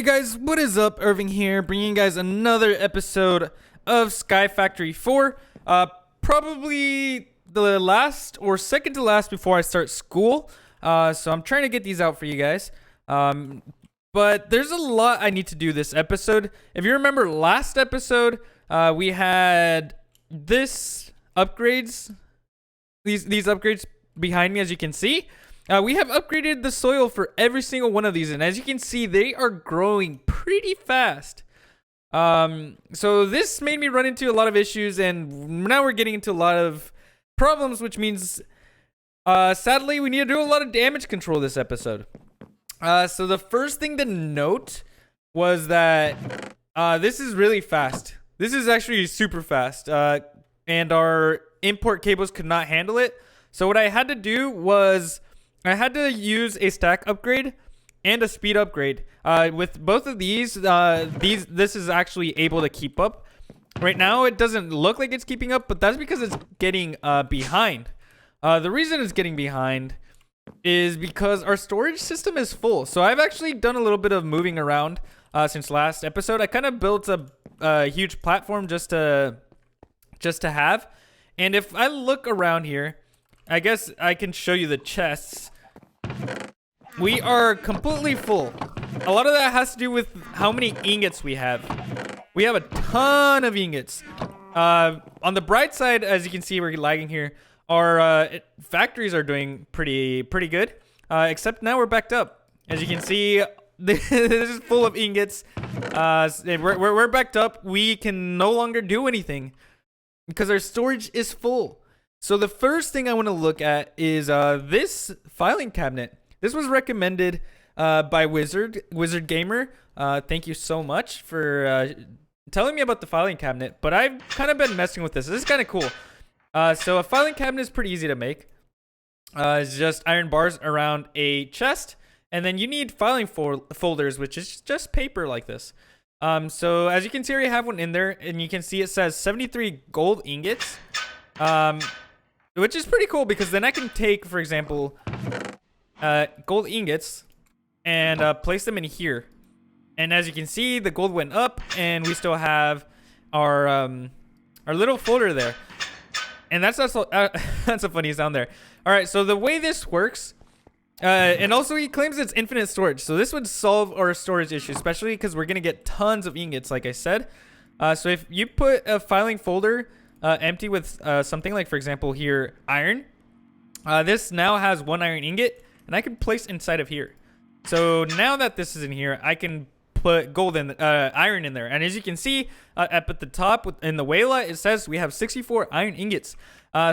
Hey guys, what is up? Irving here, bringing you guys another episode of Sky Factory 4. Probably the last or second to last before I start school. So I'm trying to get these out for you guys. But there's a lot I need to do this episode. If you remember last episode, we had these upgrades behind me, as you can see. We have upgraded the soil for every single one of these, and as you can see, they are growing pretty fast. So this made me run into a lot of issues, and now we're getting into a lot of problems, which means, sadly, we need to do a lot of damage control this episode. So the first thing to note was that this is really fast. This is actually super fast, and our import cables could not handle it. So what I had to do was I had to use a stack upgrade and a speed upgrade. With both of these, this is actually able to keep up. Right now, it doesn't look like it's keeping up, but that's because it's getting behind. The reason it's getting behind is because our storage system is full. So I've actually done a little bit of moving around since last episode. I kind of built a huge platform just to have. And if I look around here, I guess I can show you the chests. We are completely full. A lot of that has to do with how many ingots we have. We have a ton of ingots. On the bright side, as you can see, we're lagging here. Our factories are doing pretty good. Except now we're backed up. As you can see, this is full of ingots. We're backed up. We can no longer do anything because our storage is full. So the first thing I want to look at is this filing cabinet. This was recommended by Wizard Gamer. Thank you so much for telling me about the filing cabinet. But I've kind of been messing with this. This is kind of cool. So a filing cabinet is pretty easy to make. It's just iron bars around a chest. And then you need filing folders, which is just paper like this. So as you can see, I already have one in there. And you can see it says 73 gold ingots. Which is pretty cool because then I can take, for example, gold ingots and place them in here. And as you can see, the gold went up, and we still have our little folder there. And that's also that's a funny sound there. All right, so the way this works, and also he claims it's infinite storage. So this would solve our storage issue, especially because we're gonna get tons of ingots, like I said. So if you put a filing folder empty with something like, for example, here, iron. This now has one iron ingot, and I can place inside of here. So now that this is in here, I can put gold in, iron in there. And as you can see, up at the top in the Wayla, it says we have 64 iron ingots.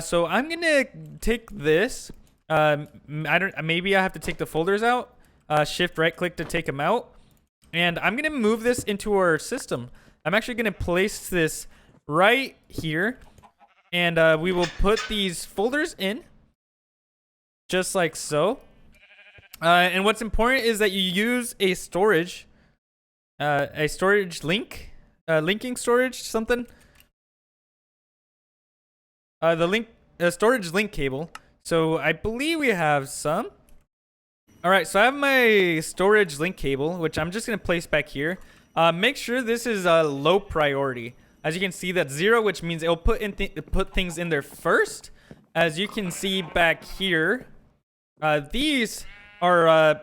So I'm gonna take this. Maybe I have to take the folders out. Shift right click to take them out, and I'm gonna move this into our system. I'm actually gonna place this right here, and we will put these folders in just like so. And what's important is that you use a storage link, linking storage something. The storage link cable. So I believe we have some. All right, so I have my storage link cable, which I'm just gonna place back here. Make sure this is a low priority. As you can see, that's 0, which means it'll put things in there first. As you can see back here, these are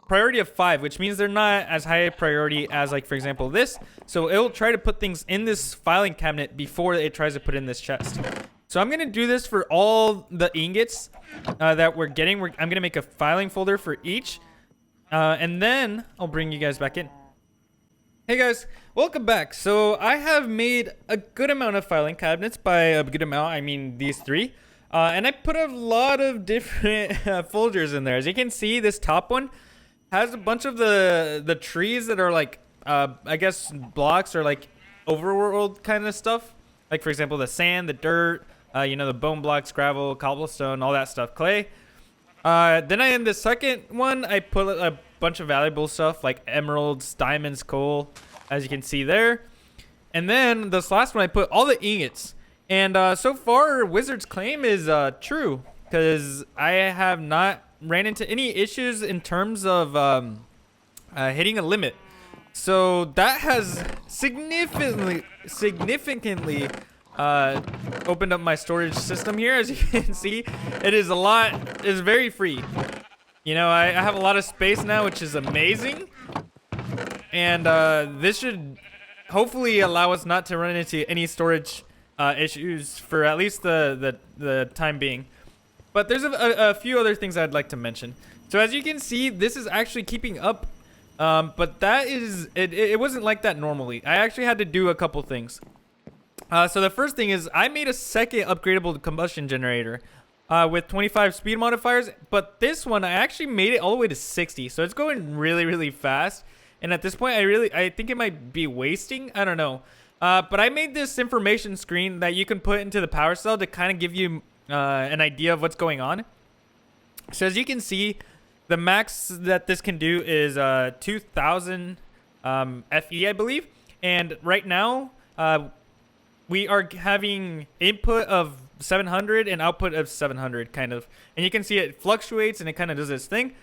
priority of 5, which means they're not as high a priority as, like, for example, this. So it'll try to put things in this filing cabinet before it tries to put in this chest. So I'm gonna do this for all the ingots that we're getting. I'm gonna make a filing folder for each, and then I'll bring you guys back in. Hey guys, welcome back. So I have made a good amount of filing cabinets. By a good amount, I mean these 3. And I put a lot of different folders in there. As you can see, this top one has a bunch of the trees that are like, I guess, blocks or like overworld kind of stuff. Like, for example, the sand, the dirt, the bone blocks, gravel, cobblestone, all that stuff, clay. Then in the second one, I put a bunch of valuable stuff like emeralds, diamonds, coal, as you can see there. And then this last one, I put all the ingots. And so far, Wizard's claim is true, because I have not ran into any issues in terms of hitting a limit. So that has significantly opened up my storage system here. As you can see, it is very free. You know, I have a lot of space now, which is amazing. And this should hopefully allow us not to run into any storage issues for at least the time being. But there's a few other things I'd like to mention. So as you can see, this is actually keeping up. But that is, it wasn't like that normally. I actually had to do a couple things. So the first thing is I made a second upgradable combustion generator with 25 speed modifiers. But this one, I actually made it all the way to 60. So it's going really, really fast. And at this point, I think it might be wasting. I don't know. But I made this information screen that you can put into the power cell to kind of give you an idea of what's going on. So as you can see, the max that this can do is 2,000 FE, I believe. And right now, we are having input of 700 and output of 700, kind of. And you can see it fluctuates and it kind of does this thing.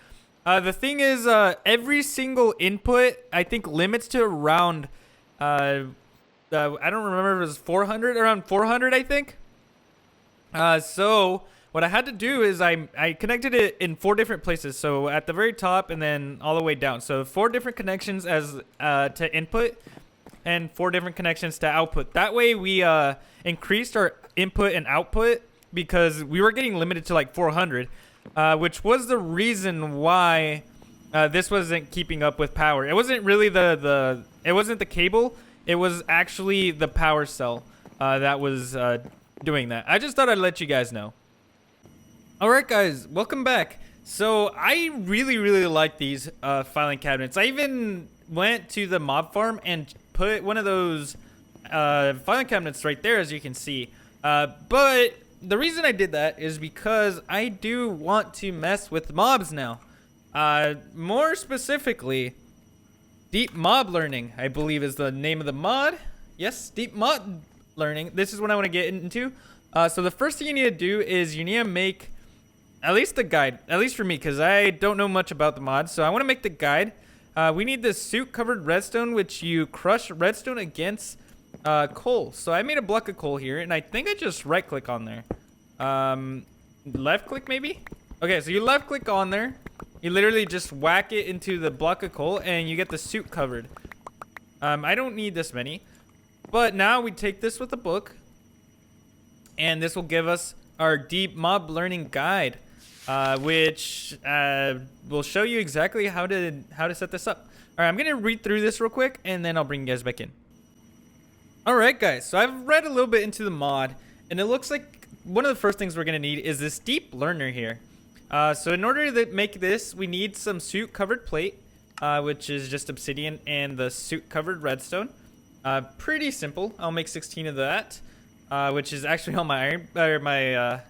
The thing is, every single input, I think, limits to around, I don't remember if it was 400, around 400, I think. So what I had to do is I connected it in 4 different places. So at the very top and then all the way down. So 4 different connections as to input and 4 different connections to output. That way we increased our input and output because we were getting limited to like 400. Which was the reason why this wasn't keeping up with power. It wasn't really it wasn't the cable. It was actually the power cell that was doing that. I just thought I'd let you guys know. All right, guys, welcome back. So I really, really like these filing cabinets. I even went to the mob farm and put one of those filing cabinets right there, as you can see. But the reason I did that is because I do want to mess with mobs now. More specifically, Deep Mob Learning, I believe is the name of the mod. Yes, Deep Mob Learning. This is what I want to get into. So the first thing you need to do is you need to make at least the guide, at least for me, because I don't know much about the mod. So I want to make the guide. We need this suit covered redstone, which you crush redstone against coal. So I made a block of coal here, and I think I just right click on there. Left click maybe? Okay, so you left click on there. You literally just whack it into the block of coal and you get the suit covered. I don't need this many. But now we take this with a book. And this will give us our Deep Mob Learning Guide. Which will show you exactly how to set this up. Alright, I'm gonna read through this real quick and then I'll bring you guys back in. Alright guys, so I've read a little bit into the mod, and it looks like one of the first things we're going to need is this deep learner here. So in order to make this, we need some suit covered plate, which is just obsidian and the suit covered redstone. Pretty simple. I'll make 16 of that, which is actually all my iron, or my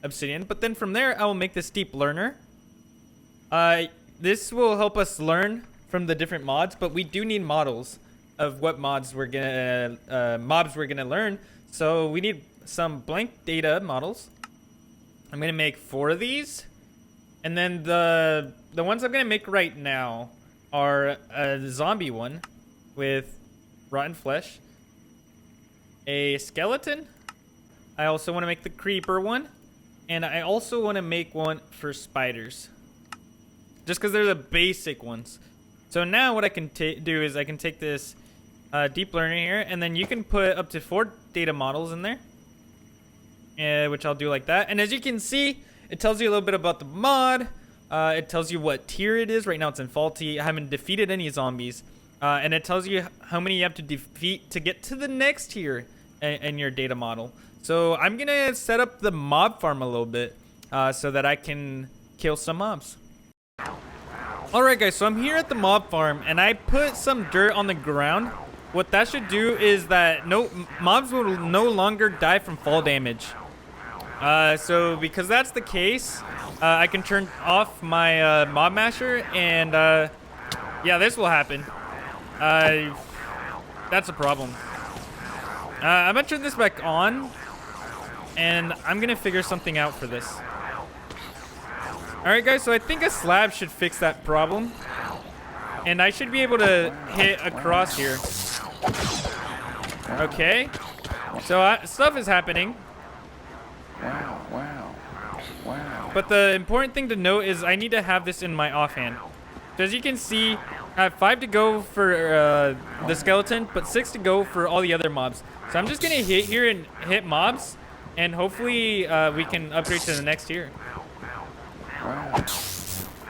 obsidian. But then from there, I will make this deep learner. This will help us learn from the different mods, but we do need models of what mobs we're gonna learn. So we need some blank data models. I'm gonna make 4 of these, and then the ones I'm gonna make right now are a zombie one with rotten flesh, a skeleton. I also want to make the creeper one, and I also want to make one for spiders, just because they're the basic ones. So now what I can do is I can take this deep learning here, and then you can put up to 4 data models in there, which I'll do like that. And as you can see, it tells you a little bit about the mod. It tells you what tier it is. Right now it's in faulty. I haven't defeated any zombies. And it tells you how many you have to defeat to get to the next tier in your data model. So I'm going to set up the mob farm a little bit so that I can kill some mobs. Alright guys, so I'm here at the mob farm, and I put some dirt on the ground. What that should do is that mobs will no longer die from fall damage. So because that's the case, I can turn off my mob masher, and yeah, this will happen. That's a problem. I'm gonna turn this back on, and I'm gonna figure something out for this. Alright guys, so I think a slab should fix that problem. and I should be able to hit across here. Okay, so stuff is happening. But the important thing to note is I need to have this in my offhand. So as you can see, I have 5 to go for the skeleton, but 6 to go for all the other mobs. So I'm just gonna hit here and hit mobs, and hopefully we can upgrade to the next tier.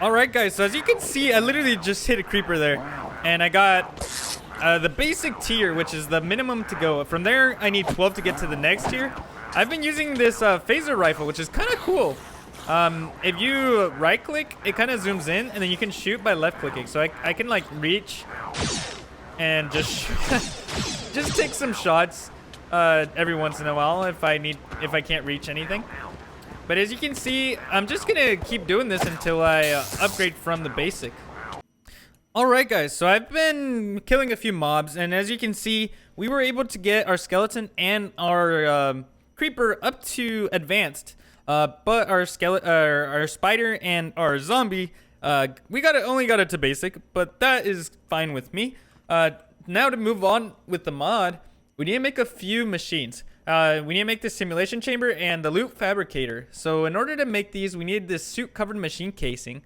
Alright guys, so as you can see, I literally just hit a creeper there. And I got the basic tier, which is the minimum to go. From there, I need 12 to get to the next tier. I've been using this phaser rifle, which is kind of cool. If you right click, it kind of zooms in, and then you can shoot by left clicking. So I can like reach and just just take some shots every once in a while if I can't reach anything. But as you can see, I'm just gonna keep doing this until I upgrade from the basic. Alright guys, so I've been killing a few mobs, and as you can see, we were able to get our skeleton and our creeper up to advanced. But our spider and our zombie, we only got it to basic, but that is fine with me. Now to move on with the mod, we need to make a few machines. We need to make the simulation chamber and the loot fabricator. So in order to make these, we need this suit covered machine casing,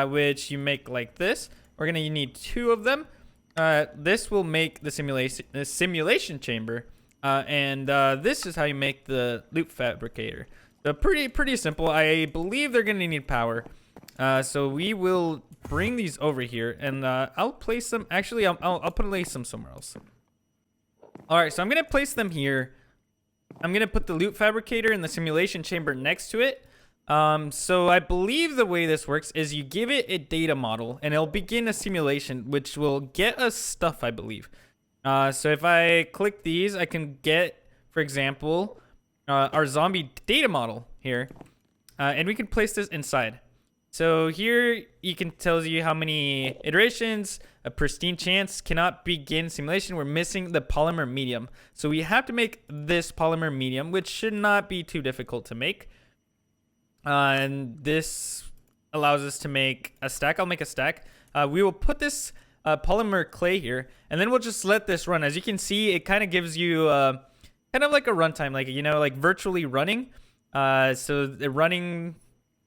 which you make like this. We're gonna need 2 of them. This will make the simulation chamber, and this is how you make the loot fabricator. So pretty simple. I believe they're gonna need power. So we will bring these over here, and I'll place them. Actually, I'll place them somewhere else. All right, so I'm gonna place them here. I'm gonna put the loot fabricator and the simulation chamber next to it. So I believe the way this works is you give it a data model, and it'll begin a simulation, which will get us stuff, I believe. So if I click these, I can get, for example, our zombie data model here, and we can place this inside. So here you can tell you how many iterations, a pristine chance, cannot begin simulation. We're missing the polymer medium. So we have to make this polymer medium, which should not be too difficult to make. And this allows us to make a stack. I'll make a stack. We will put this polymer clay here, and then we'll just let this run. As you can see, it kind of gives you kind of like a runtime, like, you know, like virtually running. So the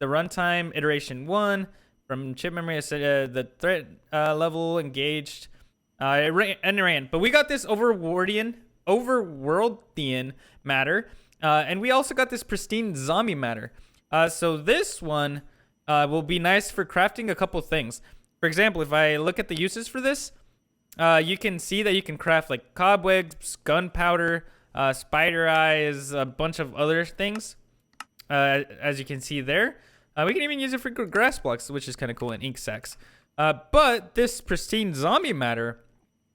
runtime iteration 1 from chip memory, the threat level engaged, it ran. But we got this overworldian matter, and we also got this pristine zombie matter. So this one will be nice for crafting a couple things. For example, if I look at the uses for this, you can see that you can craft like cobwebs, gunpowder, spider eyes, a bunch of other things, as you can see there. We can even use it for grass blocks, which is kind of cool, and ink sacs. But this pristine zombie matter,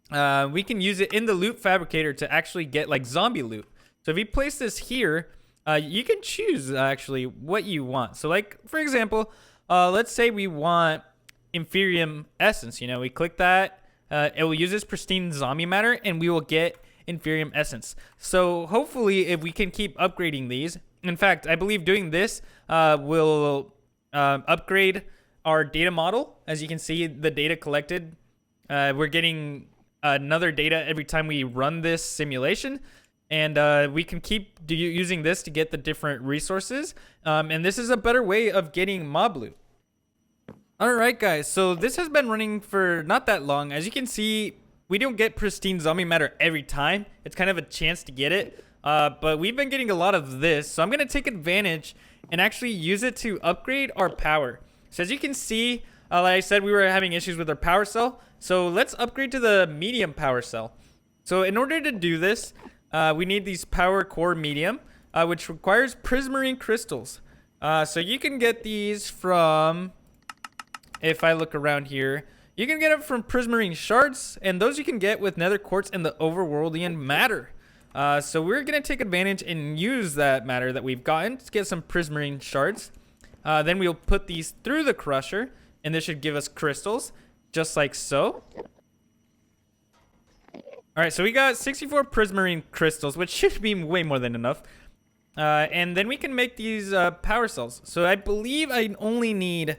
we can use it in the loot fabricator to actually get like zombie loot. So if you place this here, you can choose actually what you want. So like, for example, let's say we want Inferium Essence. You know, we click that, it will use this pristine zombie matter, and we will get Inferium Essence. So hopefully if we can keep upgrading these, in fact, I believe doing this will upgrade our data model. As you can see, the data collected, we're getting another data every time we run this simulation. And we can keep using this to get the different resources. And this is a better way of getting mob loot. Alright guys, so this has been running for not that long. As you can see, we don't get pristine zombie matter every time. It's kind of a chance to get it. But we've been getting a lot of this. So I'm going to take advantage and actually use it to upgrade our power. So as you can see, like I said, we were having issues with our power cell. So let's upgrade to the medium power cell. So in order to do this, we need these power core medium, which requires prismarine crystals. So you can get these from, if I look around here, you can get it from prismarine shards, and those you can get with nether quartz and the overworldian matter. So we're going to take advantage and use that matter that we've gotten to get some prismarine shards. Then we'll put these through the crusher, and this should give us crystals, just like so. All right, so we got 64 prismarine crystals, which should be way more than enough. And then we can make these power cells. So I believe I only need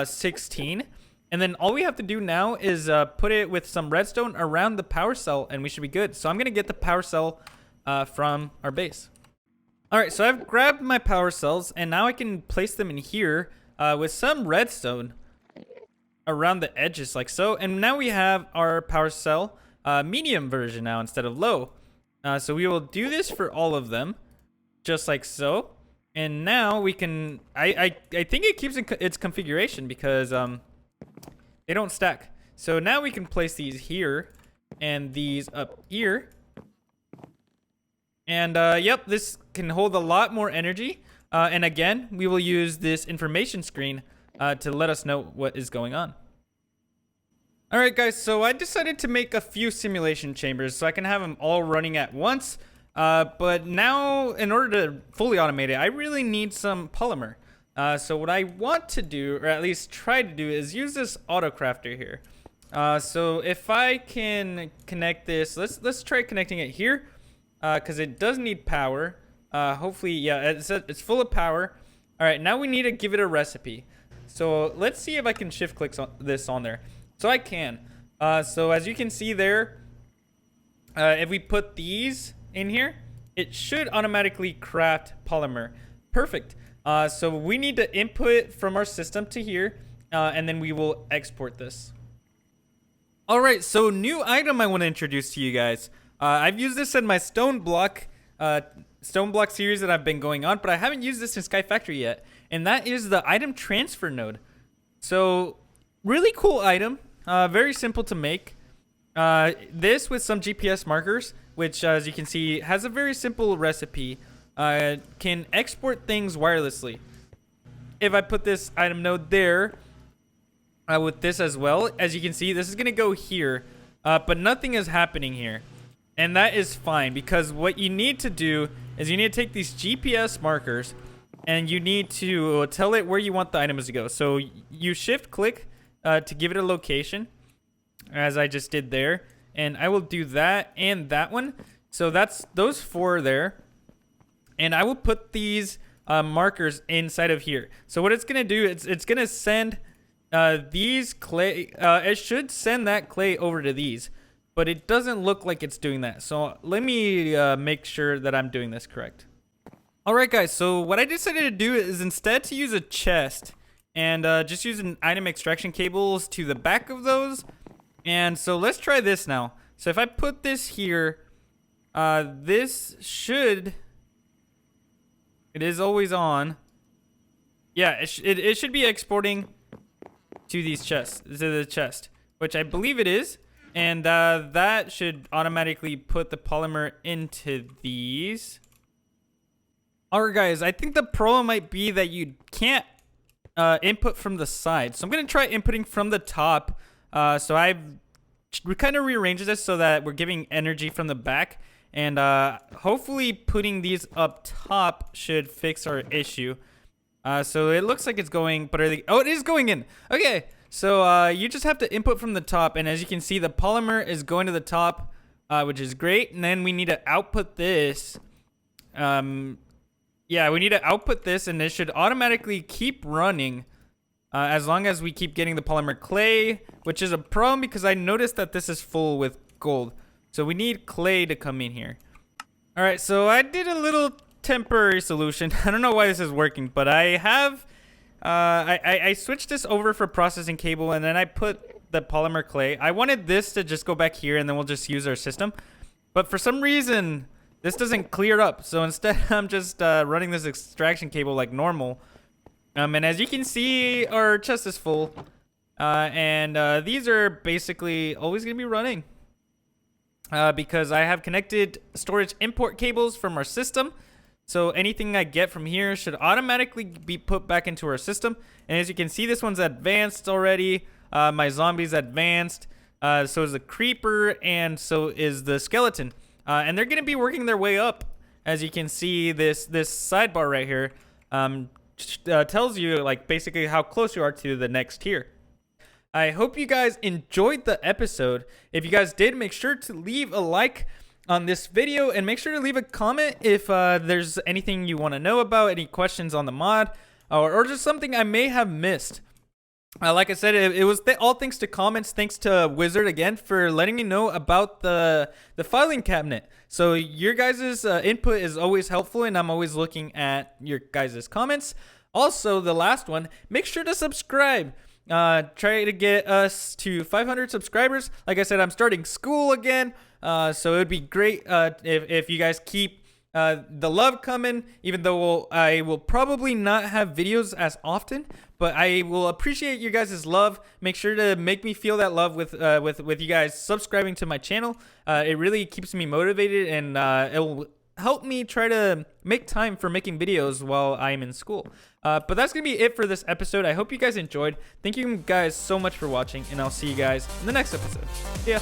16. And then all we have to do now is put it with some redstone around the power cell, and we should be good. So I'm going to get the power cell from our base. All right, so I've grabbed my power cells, and now I can place them in here with some redstone around the edges like so. And now we have our power cell medium version now instead of low. So we will do this for all of them, just like so. And now we can, I think it keeps its configuration because they don't stack. So now we can place these here and these up here. And yep, this can hold a lot more energy. And again, we will use this information screen to let us know what is going on. All right, guys, so I decided to make a few simulation chambers so I can have them all running at once. But now, in order to fully automate it, I really need some polymer. So what I want to do, or at least try to do, is use this auto crafter here. So if I can connect this, let's try connecting it here, because it does need power. Hopefully, yeah, it's full of power. All right, now we need to give it a recipe. So let's see if I can shift click this on there. So I can. So as you can see there, if we put these in here, it should automatically craft polymer. Perfect. So we need to input from our system to here, and then we will export this. All right, so new item I want to introduce to you guys. I've used this in my stone block series that I've been going on, but I haven't used this in Sky Factory yet, and that is the item transfer node. So really cool item. Very simple to make. This with some GPS markers, which as you can see has a very simple recipe, can export things wirelessly. If I put this item node there with this as well, as you can see, this is going to go here, but nothing is happening here. And that is fine, because what you need to do is you need to take these GPS markers and you need to tell it where you want the items to go. So you shift click to give it a location, as I just did there, and I will do that and that one. So that's those 4 there, and I will put these markers inside of here. So what it's gonna do is it's gonna send these clay. It should send that clay over to these, but it doesn't look like it's doing that. So let me make sure that I'm doing this correct. All right, guys. So what I decided to do is instead to use a chest. And just using item extraction cables to the back of those. And so let's try this now. So if I put this here, this should, it is always on. Yeah, it should be exporting to these chests, to the chest, which I believe it is. And that should automatically put the polymer into these. All right, guys, I think the problem might be that you can't input from the side. So I'm going to try inputting from the top. So we kind of rearranged this so that we're giving energy from the back. And hopefully putting these up top should fix our issue. So it looks like it's going, but oh, it is going in. Okay, so you just have to input from the top. And as you can see, the polymer is going to the top, which is great. And then we need to output this. Yeah, we need to output this, and it should automatically keep running as long as we keep getting the polymer clay, which is a problem because I noticed that this is full with gold. So we need clay to come in here. All right, so I did a little temporary solution. I don't know why this is working, but I have, I switched this over for processing cable, and then I put the polymer clay. I wanted this to just go back here, and then we'll just use our system. But for some reason, this doesn't clear up, so instead I'm just running this extraction cable like normal. And as you can see, our chest is full. And these are basically always going to be running. Because I have connected storage import cables from our system. So anything I get from here should automatically be put back into our system. And as you can see, this one's advanced already. My zombie's advanced. So is the creeper, and so is the skeleton. And they're going to be working their way up. As you can see, this sidebar right here tells you like basically how close you are to the next tier. I hope you guys enjoyed the episode. If you guys did, make sure to leave a like on this video, and make sure to leave a comment if there's anything you want to know about, any questions on the mod, or just something I may have missed. Like I said, it was all thanks to comments. Thanks to Wizard again for letting me know about the filing cabinet. So your guys' input is always helpful, and I'm always looking at your guys' comments. Also, the last one, make sure to subscribe. Try to get us to 500 subscribers. Like I said, I'm starting school again, so it would be great if you guys keep the love coming. Even though I will probably not have videos as often, but I will appreciate you guys' love. Make sure to make me feel that love with you guys subscribing to my channel. It really keeps me motivated, and it will help me try to make time for making videos while I'm in school. But that's going to be it for this episode. I hope you guys enjoyed. Thank you guys so much for watching, and I'll see you guys in the next episode. See ya.